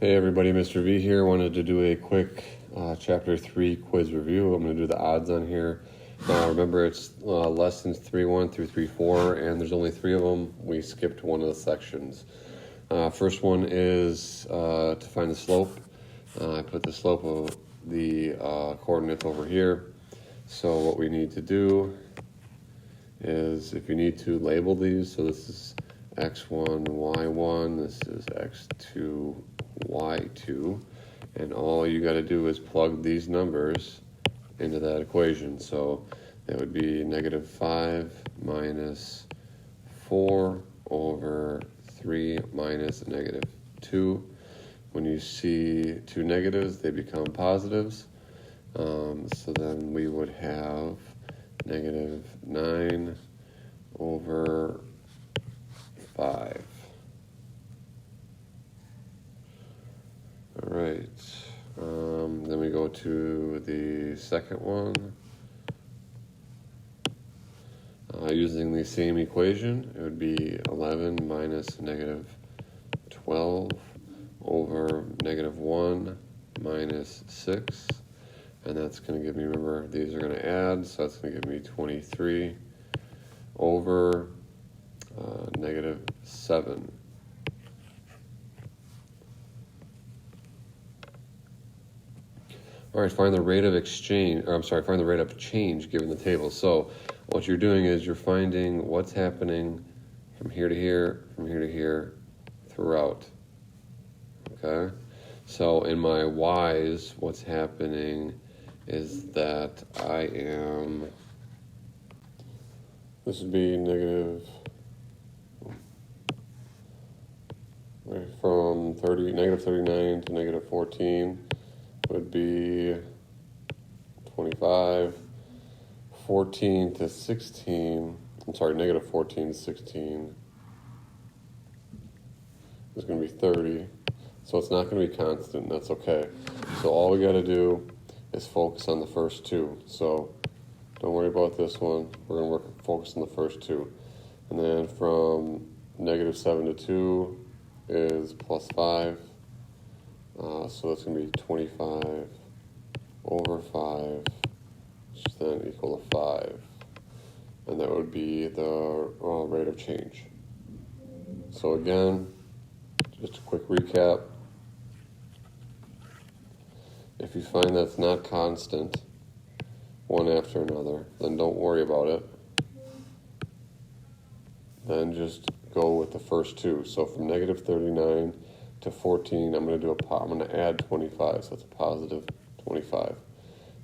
Hey everybody, Mr. V here. Wanted to do a quick Chapter 3 quiz review. I'm going to do the odds on here. Remember, it's lessons 3.1 through 3.4, and there's only 3 of them. We skipped one of the sections. First one is to find the slope. I put the slope of the coordinates over here. So what we need to do is, if you need to label these, so this is x1, y1, this is x2, y2, and all you got to do is plug these numbers into that equation. So that would be negative 5 minus 4 over 3 minus negative 2. When you see two negatives, they become positives. So then we would have negative 9 over 5. All right. Then we go to the second one. Using the same equation, it would be 11 minus negative 12 over negative 1 minus 6. And that's going to give me, remember, these are going to add, so that's going to give me 23 over negative 7. All right, find the rate of exchange, find the rate of change given the table. So what you're doing is you're finding what's happening from here to here, from here to here, throughout. Okay? So in my y's, what's happening is that this would be negative, right, from negative 39 to negative 14 would be 25, 14 to 16, negative 14 to 16 is going to be 30. So it's not going to be constant, that's okay. So all we got to do is focus on the first two. So don't worry about this one. We're going to focus on the first two. And then from negative 7 to 2 is plus 5. So that's going to be 25 over 5, which is then equal to 5. And that would be the rate of change. So again, just a quick recap. If you find that's not constant, one after another, then don't worry about it. Then just go with the first two. So from negative 39 to 14, I'm going to add 25, so it's a positive 25.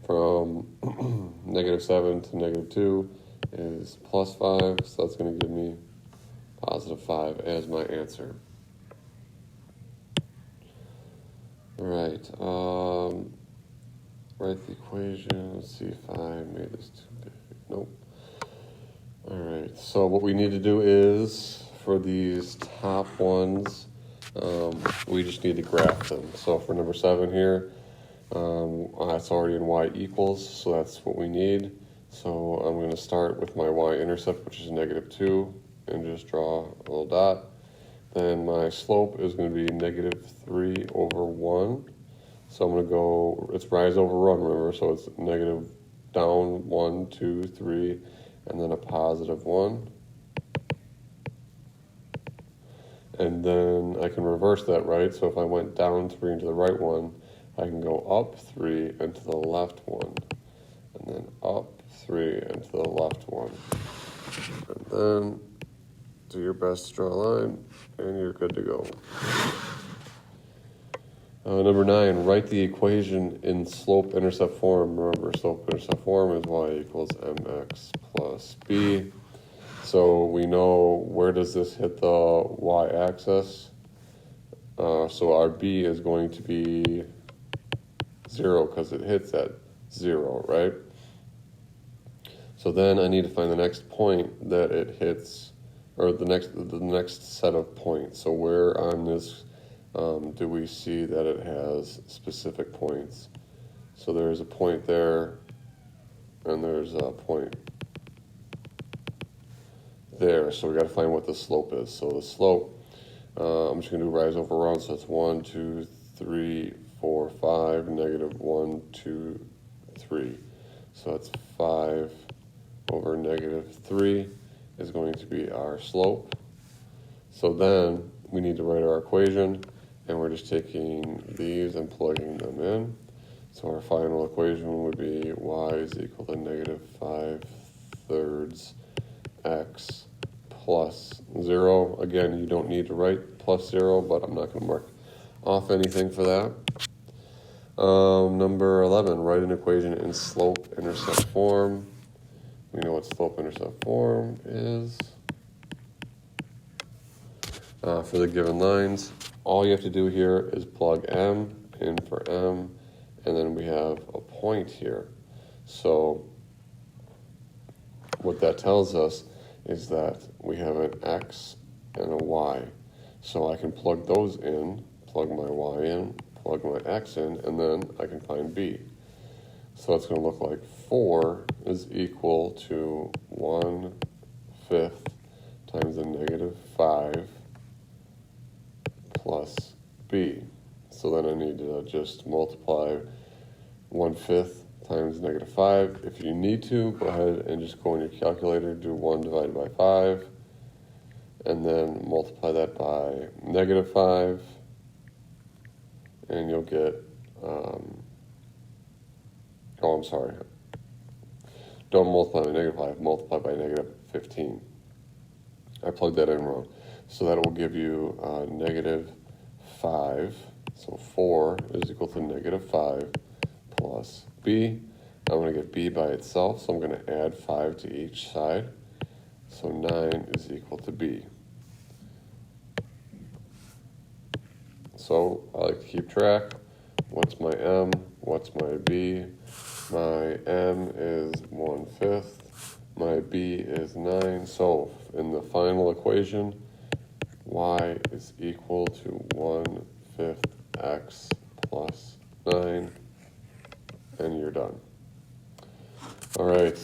From negative 7 to negative 2 is plus 5, so that's going to give me positive 5 as my answer. All right, write the equation. Let's see if I made this too big. Nope. All right, so what we need to do is, for these top ones, we just need to graph them. So for number 7 here, that's already in y equals, so that's what we need. So I'm going to start with my y-intercept, which is negative 2, and just draw a little dot. Then my slope is going to be negative 3 over 1. So I'm going to go, it's rise over run, remember, so it's negative down 1, 2, 3, and then a positive 1. And then I can reverse that, right? So if I went down 3 into the right one, I can go up 3 and to the left 1. And then up 3 and to the left 1. And then do your best to draw a line, and you're good to go. Number 9, write the equation in slope-intercept form. Remember, slope-intercept form is y equals mx plus b. So we know, where does this hit the y-axis? So our b is going to be 0 because it hits at 0, right? So then I need to find the next point that it hits, or the next set of points. So where on this do we see that it has specific points? So there's a point there, and there's a point there. So we got to find what the slope is. So the slope, I'm just going to do rise over run. So it's 1, 2, 3, 4, 5, negative 1, 2, 3. So that's 5 over negative 3 is going to be our slope. So then we need to write our equation, and we're just taking these and plugging them in. So our final equation would be y is equal to negative 5/3 x plus 0. Again, you don't need to write plus 0, but I'm not going to mark off anything for that. Number 11, write an equation in slope-intercept form. We know what slope-intercept form is. For the given lines, all you have to do here is plug m in for m, and then we have a point here. So what that tells us is that we have an x and a y. So I can plug those in, plug my y in, plug my x in, and then I can find b. So it's going to look like 4 is equal to 1/5 times the negative 5 plus b. So then I need to just multiply 1/5 times negative 5. If you need to, go ahead and just go in your calculator, do 1 divided by 5, and then multiply that by negative 5, and you'll get, I'm sorry, don't multiply by negative 5, multiply by negative 15. I plugged that in wrong. So that will give you negative 5. So 4 is equal to negative 5 plus b. I'm going to get b by itself, so I'm going to add 5 to each side. So 9 is equal to b. So I like to keep track. What's my m? What's my b? My m is 1/5. My b is 9. So in the final equation, y is equal to 1/5 x plus 9, and you're done. All right,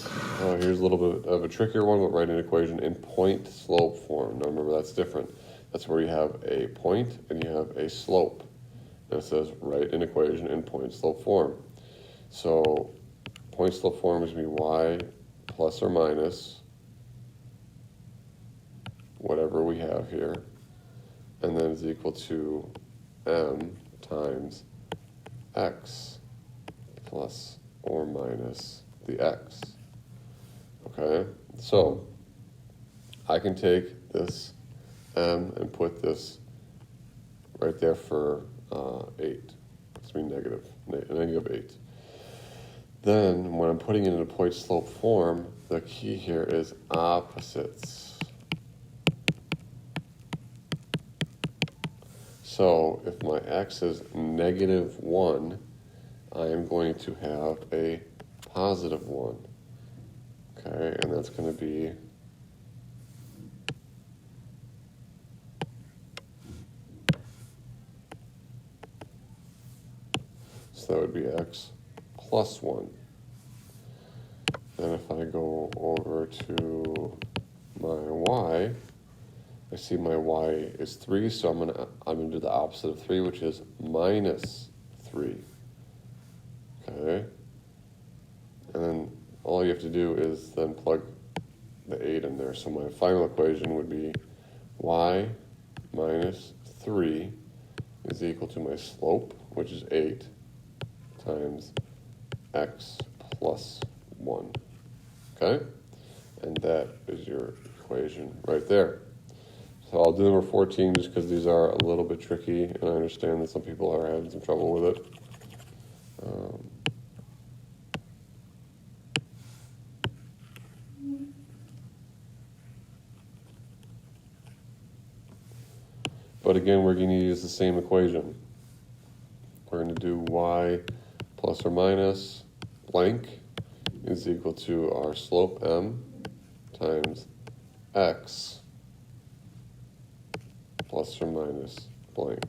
here's a little bit of a trickier one, but write an equation in point-slope form. Now remember, that's different. That's where you have a point and you have a slope. And it says write an equation in point-slope form. So point-slope form is going to be y plus or minus whatever we have here, and then is equal to m times x plus or minus the x. Okay, so I can take this m and put this right there for 8. It's going to be negative 8. Then when I'm putting it in a point-slope form, the key here is opposites. So if my x is negative 1, I am going to have a positive 1. Okay, and that's going to be so that would be x plus 1. Then if I go over to my y, I see my y is 3, so I'm gonna do the opposite of 3, which is minus 3. Okay, and then all you have to do is then plug the 8 in there. So my final equation would be y minus 3 is equal to my slope, which is 8, times x plus 1. Okay, and that is your equation right there. So I'll do number 14 just because these are a little bit tricky, and I understand that some people are having some trouble with it. But again, we're going to use the same equation. We're going to do y plus or minus blank is equal to our slope m times x plus or minus blank.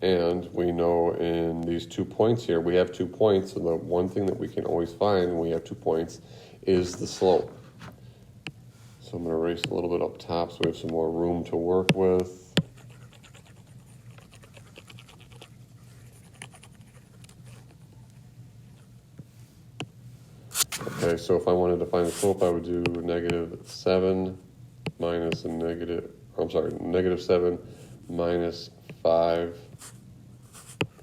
And we know in these 2 points here, we have 2 points, and the one thing that we can always find when we have 2 points is the slope. So I'm going to erase a little bit up top so we have some more room to work with. Okay, so if I wanted to find the slope, I would do -7 minus a negative, -7 minus 5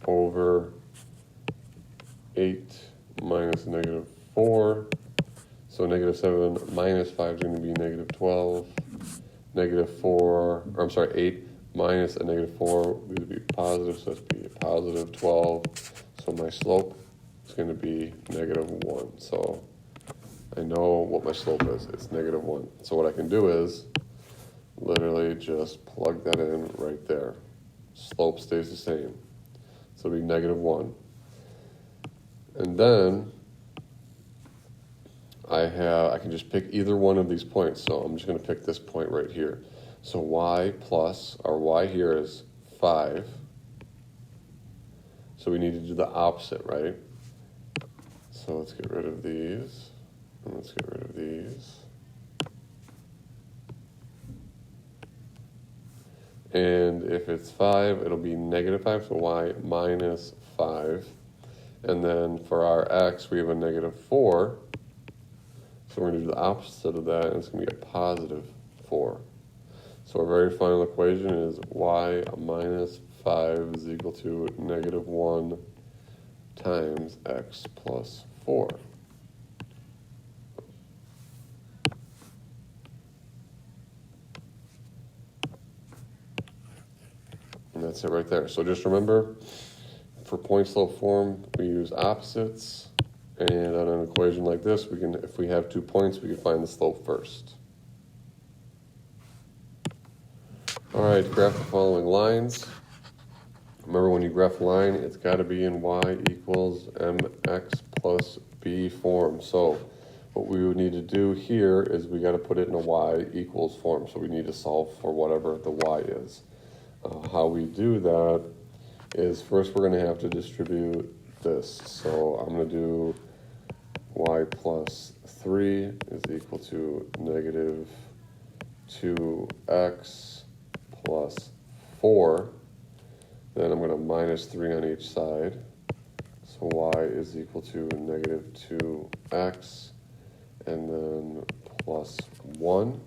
over 8 minus -4. So -7 minus 5 is going to be -12. -8 minus a -4 would be positive, so that's be a positive 12. So my slope is going to be -1. So I know what my slope is. It's -1. So what I can do is literally just plug that in right there. Slope stays the same. So it'll be -1. And then I can just pick either one of these points. So I'm just going to pick this point right here. So y plus, our y here is 5. So we need to do the opposite, right? So let's get rid of these. And let's get rid of these. And if it's 5, it'll be -5, so y minus 5. And then for our x, we have a -4. So we're going to do the opposite of that, and it's going to be a +4. So our very final equation is y minus 5 is equal to -1 times x plus 4. And that's it right there. So just remember, for point slope form, we use opposites. And on an equation like this, we can, if we have 2 points, we can find the slope first. All right, graph the following lines. Remember, when you graph a line, it's got to be in y equals mx plus b form. So what we would need to do here is we got to put it in a y equals form. So we need to solve for whatever the y is. How we do that is first we're going to have to distribute this. So I'm going to do y plus 3 is equal to -2x plus 4. Then I'm going to minus 3 on each side. So y is equal to -2x and then plus 1.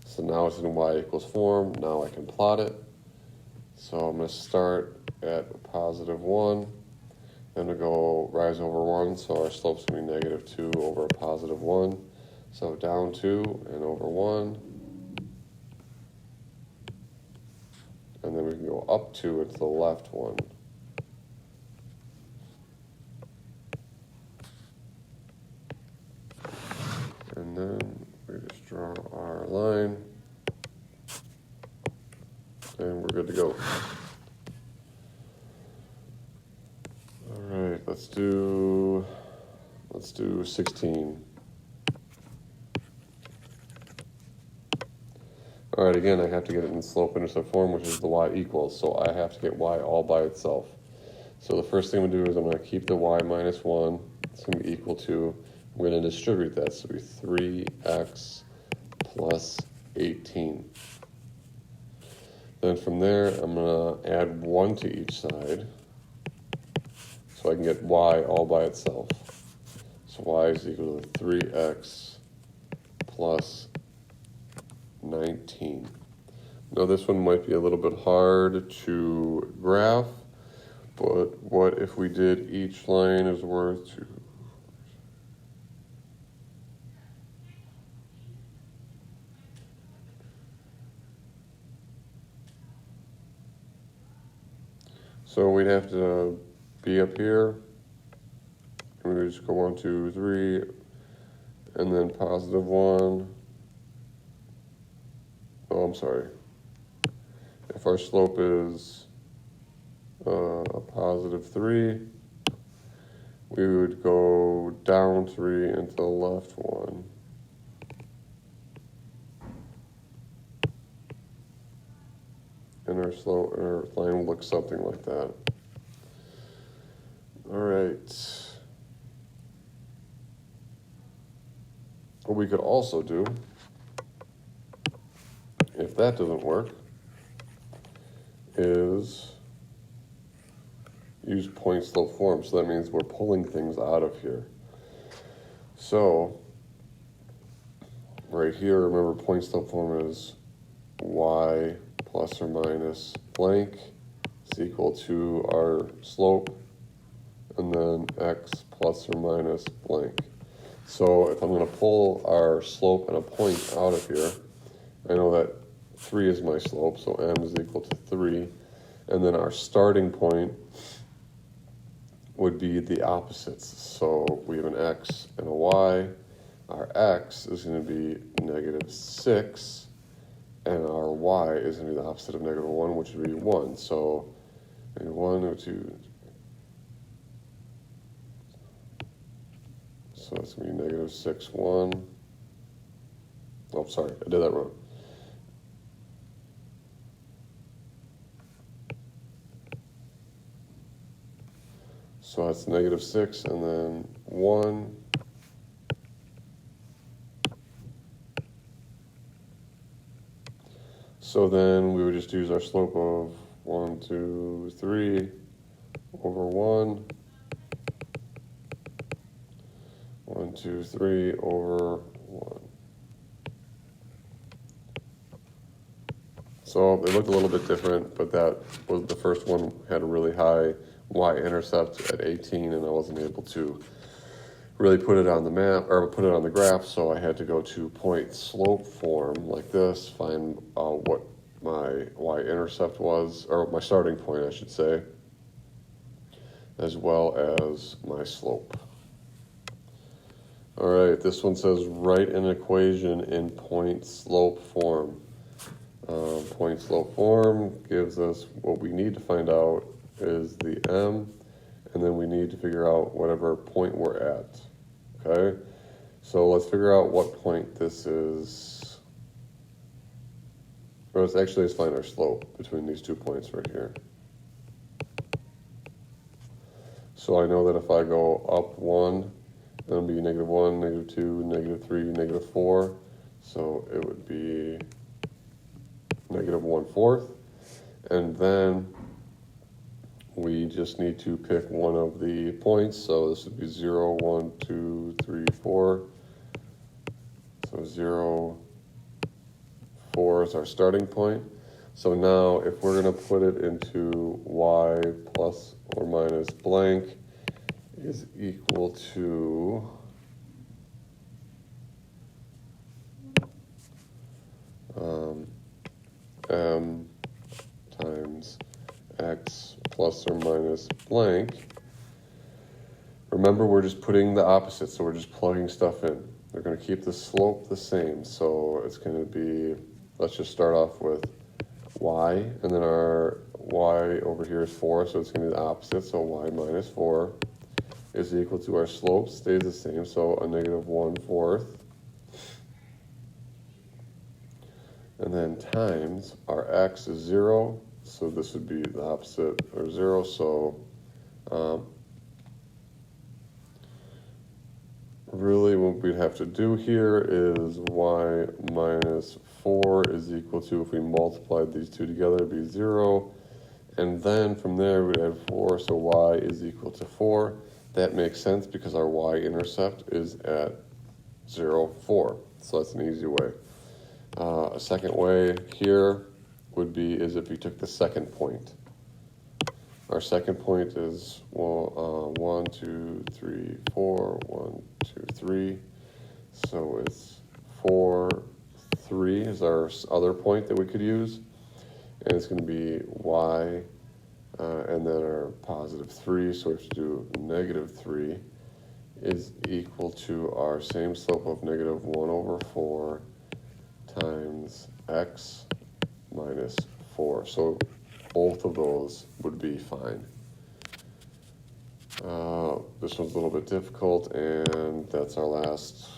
So now it's in y equals form. Now I can plot it. So I'm going to start at +1. Then we go rise over 1. So our slope's going to be -2 over a +1. So down 2 and over 1. And then we can go up 2 into the left 1. And then we just draw our line. And we're good to go. All right, let's do 16. All right, again, I have to get it in slope-intercept form, which is the y equals. So I have to get y all by itself. So the first thing I'm going to do is I'm going to keep the y minus 1. It's going to be equal to, I'm going to distribute that. So it'll be 3x plus 18. Then from there, I'm going to add 1 to each side. So I can get y all by itself. So y is equal to 3x plus 19. Now this one might be a little bit hard to graph, but what if we did each line is worth 2? So we'd have to be up here, and we would just go 1, 2, 3, and then +1. Oh, I'm sorry. If our slope is a +3, we would go down 3 into the left 1. And our line will look something like that. All right. What we could also do, if that doesn't work, is use point slope form. So that means we're pulling things out of here. So right here, remember point slope form is y plus or minus blank is equal to our slope, and then x plus or minus blank. So if I'm going to pull our slope and a point out of here, I know that 3 is my slope, so m is equal to 3. And then our starting point would be the opposites. So we have an x and a y. Our x is going to be -6, and our y is going to be the opposite of -1, which would be 1. So -1 or 2. So it's going to be -6, 1. Oh, sorry, I did that wrong. So that's -6 and then 1. So then we would just use our slope of 1, 2, 3 over 1. 1, 2, 3 over 1. So they looked a little bit different, but that was the first one had a really high y-intercept at 18, and I wasn't able to really put it on the map or put it on the graph, so I had to go to point slope form like this, find what my y-intercept was, or my starting point, I should say, as well as my slope. All right, this one says write an equation in point slope form. Point slope form gives us what we need to find out is the m, and then we need to figure out whatever point we're at. Okay, so let's figure out what point this is. Or let's find our slope between these 2 points right here. So I know that if I go up 1, it'll be -1, -2, -3, -4. So it would be -1/4. And then we just need to pick one of the points. So this would be 0, 1, 2, 3, 4. So 0, 4 is our starting point. So now if we're going to put it into y plus or minus blank is equal to m times x plus or minus blank. Remember, we're just putting the opposite, so we're just plugging stuff in. They're going to keep the slope the same, so it's going to be, let's just start off with y, and then our y over here is 4, so it's going to be the opposite, so y minus 4 is equal to our slope, stays the same, so a -1/4. And then times our x is 0, so this would be the opposite, or 0, so really what we'd have to do here is y minus 4 is equal to, if we multiplied these two together, it'd be 0, and then from there we'd add 4, so y is equal to 4. That makes sense because our y-intercept is at 0, 4, so that's an easy way. A second way here would be is if you took the second point. Our second point is 1, 2, 3, 4, 1, 2, 3. So it's 4, 3 is our other point that we could use. And it's going to be y, and then our +3, so we have to do -3 is equal to our same slope of -1/4 times x minus 4. So both of those would be fine. This one's a little bit difficult, and that's our last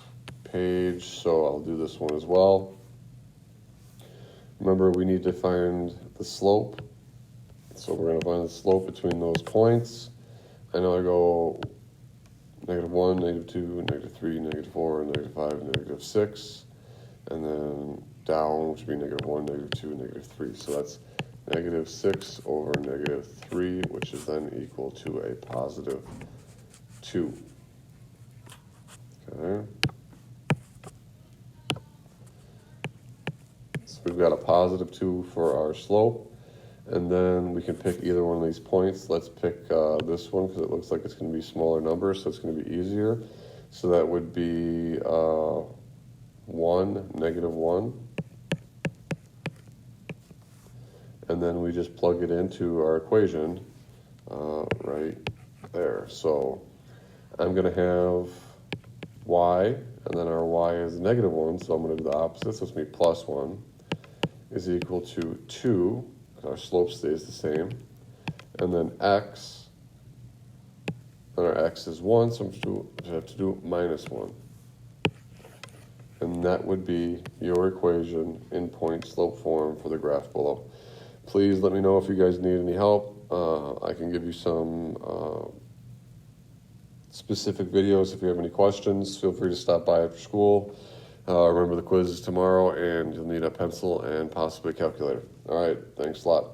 page, so I'll do this one as well. Remember, we need to find the slope. So we're going to find the slope between those points. I know I go -1, -2, -3, -4, -5, -6. And then down, which would be -1, -2, -3. So that's -6 over -3, which is then equal to a +2. Okay. we've got a positive 2 for our slope, and then we can pick either one of these points. Let's pick this one because it looks like it's going to be smaller numbers, so it's going to be easier. So that would be 1, -1. And then we just plug it into our equation right there. So I'm going to have y, and then our y is -1, so I'm going to do the opposite. So it's going to be +1 is equal to 2, because our slope stays the same. And then x, and our x is 1, so I'm going to have to do -1. And that would be your equation in point slope form for the graph below. Please let me know if you guys need any help. I can give you some specific videos. If you have any questions, feel free to stop by after school. Remember the quiz is tomorrow, and you'll need a pencil and possibly a calculator. All right, thanks a lot.